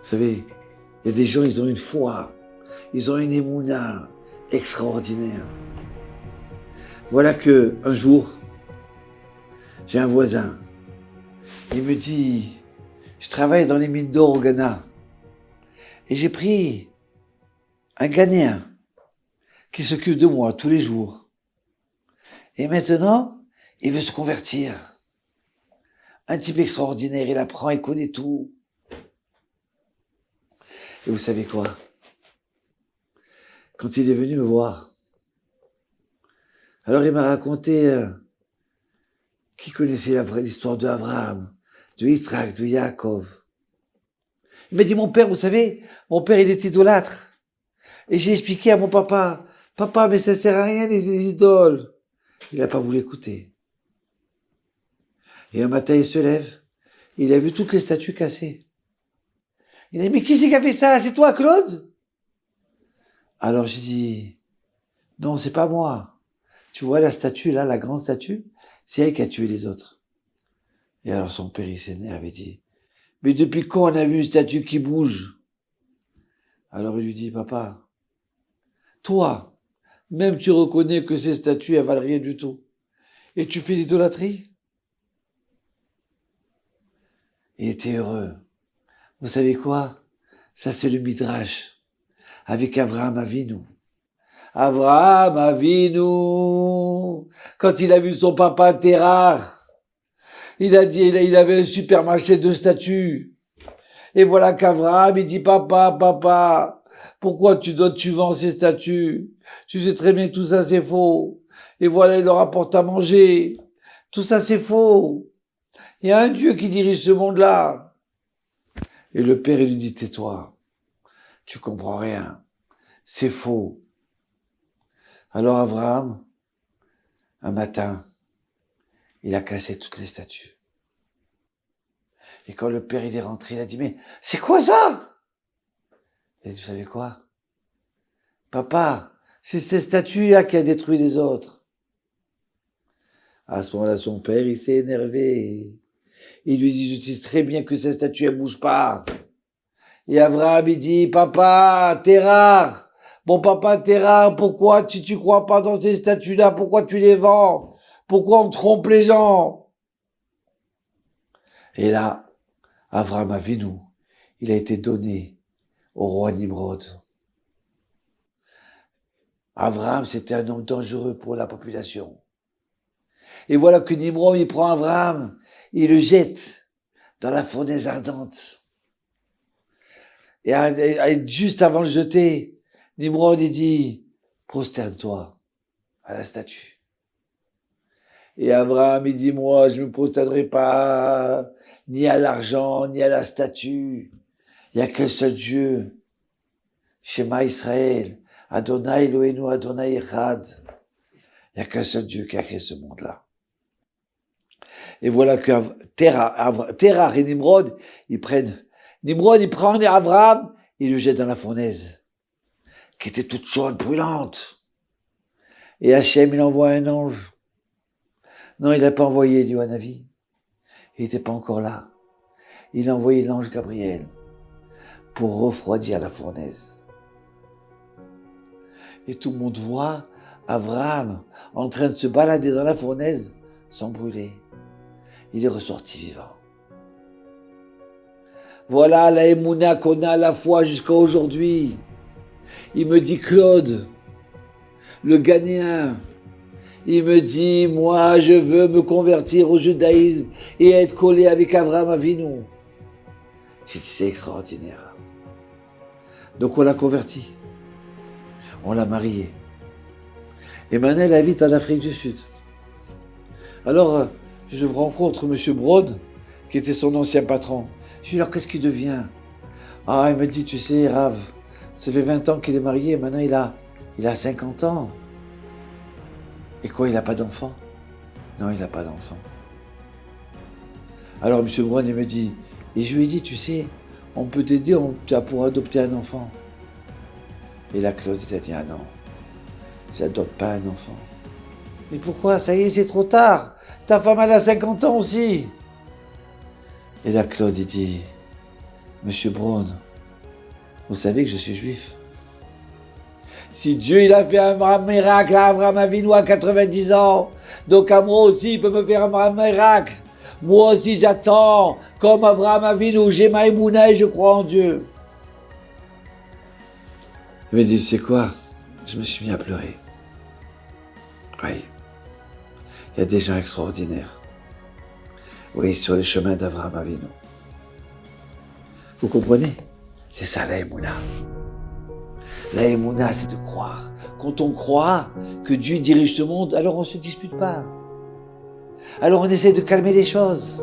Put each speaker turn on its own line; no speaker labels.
Vous savez, il y a des gens, ils ont une foi, ils ont une émouna extraordinaire. Voilà que un jour, j'ai un voisin. Il me dit, je travaille dans les mines d'or au Ghana. Et j'ai pris un Ghanéen qui s'occupe de moi tous les jours. Et maintenant, il veut se convertir. Un type extraordinaire, il apprend, il connaît tout. Et vous savez quoi? Quand il est venu me voir, alors il m'a raconté qu'il connaissait la vraie histoire d'Abraham, de Yitzhak, de Yaakov. Il m'a dit, mon père, vous savez, mon père, il est idolâtre. Et j'ai expliqué à mon papa, papa, mais ça sert à rien les idoles. Il n'a pas voulu écouter. Et un matin, il se lève, il a vu toutes les statues cassées. Il a dit, mais qui c'est qui a fait ça? C'est toi, Claude? Alors j'ai dit, non, c'est pas moi. Tu vois la statue, là, la grande statue, c'est elle qui a tué les autres. Et alors son père, il s'énerve et dit, mais depuis quand on a vu une statue qui bouge? Alors il lui dit, papa, toi, même tu reconnais que ces statues, elles valent rien du tout. Et tu fais l'idolâtrie? Il était heureux. Vous savez quoi? Ça, c'est le Midrash. Avec Avraham Avinu. Avraham Avinu, quand il a vu son papa Terah, il a dit, il avait un supermarché de statues. Et voilà qu'Avraham, il dit, papa, pourquoi tu vends ces statues? Tu sais très bien que tout ça c'est faux. Et voilà, il leur apporte à manger. Tout ça c'est faux. Il y a un Dieu qui dirige ce monde-là. Et le père, il lui dit, tais-toi. Tu comprends rien. C'est faux. Alors Abraham, un matin, il a cassé toutes les statues. Et quand le père il est rentré, il a dit, mais c'est quoi ça? Et vous savez quoi? Papa, c'est cette statue-là qui a détruit les autres. À ce moment-là, son père, il s'est énervé. Il lui dit, je sais très bien que cette statue, elle bouge pas. Et Abraham, il dit, papa, t'es rare. Bon, papa, t'es rare. Pourquoi tu crois pas dans ces statues-là? Pourquoi tu les vends? Pourquoi on trompe les gens? Et là, Abraham Avinu, il a été donné au roi Nimrod. Abraham, c'était un homme dangereux pour la population. Et voilà que Nimrod, il prend Abraham, il le jette dans la fournaise ardente. Et juste avant de le jeter, Nimrod, il dit, prosterne-toi à la statue. Et Abraham, il dit, moi, je me prosternerai pas ni à l'argent, ni à la statue. Il n'y a qu'un seul Dieu. Shema Israël. Adonai Eloheinu, Adonai Echad. Il n'y a qu'un seul Dieu qui a créé ce monde-là. Et voilà que Terah et Nimrod, Nimrod, il prend Abraham, il le jette dans la fournaise, qui était toute chaude, brûlante. Et Hachem, il envoie un ange. Non, il n'a pas envoyé du Hanavi. Il n'était pas encore là. Il a envoyé l'ange Gabriel pour refroidir la fournaise. Et tout le monde voit Abraham en train de se balader dans la fournaise sans brûler. Il est ressorti vivant. Voilà la émouna qu'on a à la foi jusqu'à aujourd'hui. Il me dit, Claude, le Ghanéen, il me dit, moi, je veux me convertir au judaïsme et être collé avec Avraham Avinu. J'ai dit, c'est extraordinaire. Donc on l'a converti. On l'a marié. Et maintenant, elle habite en Afrique du Sud. Alors, je rencontre M. Broad, qui était son ancien patron. Je lui dis, alors, qu'est-ce qu'il devient? Ah, il me dit, tu sais, Rav, ça fait 20 ans qu'il est marié, maintenant il a 50 ans. Et quoi, il n'a pas d'enfant? Non, il n'a pas d'enfant. Alors, M. Brown, il me dit, et je lui ai dit, tu sais, on peut t'aider pour adopter un enfant. Et là, Claude, il a dit, ah non, j'adopte pas un enfant. Mais pourquoi? Ça y est, c'est trop tard. Ta femme, elle a 50 ans aussi. Et là, Claude, il dit, Monsieur Brown, Vous savez que je suis juif. Si Dieu il a fait un miracle à Avraham Avinu à 90 ans, donc à moi aussi il peut me faire un miracle. Moi aussi j'attends, comme Avraham Avinu, j'ai ma émouna et je crois en Dieu. Il m'a dit, c'est quoi? Je me suis mis à pleurer. Oui, il y a des gens extraordinaires. Oui, sur les chemins d'Avraham Avinu. Vous comprenez? C'est ça la émouna. La émouna, c'est de croire. Quand on croit que Dieu dirige ce monde, alors on ne se dispute pas. Alors on essaie de calmer les choses.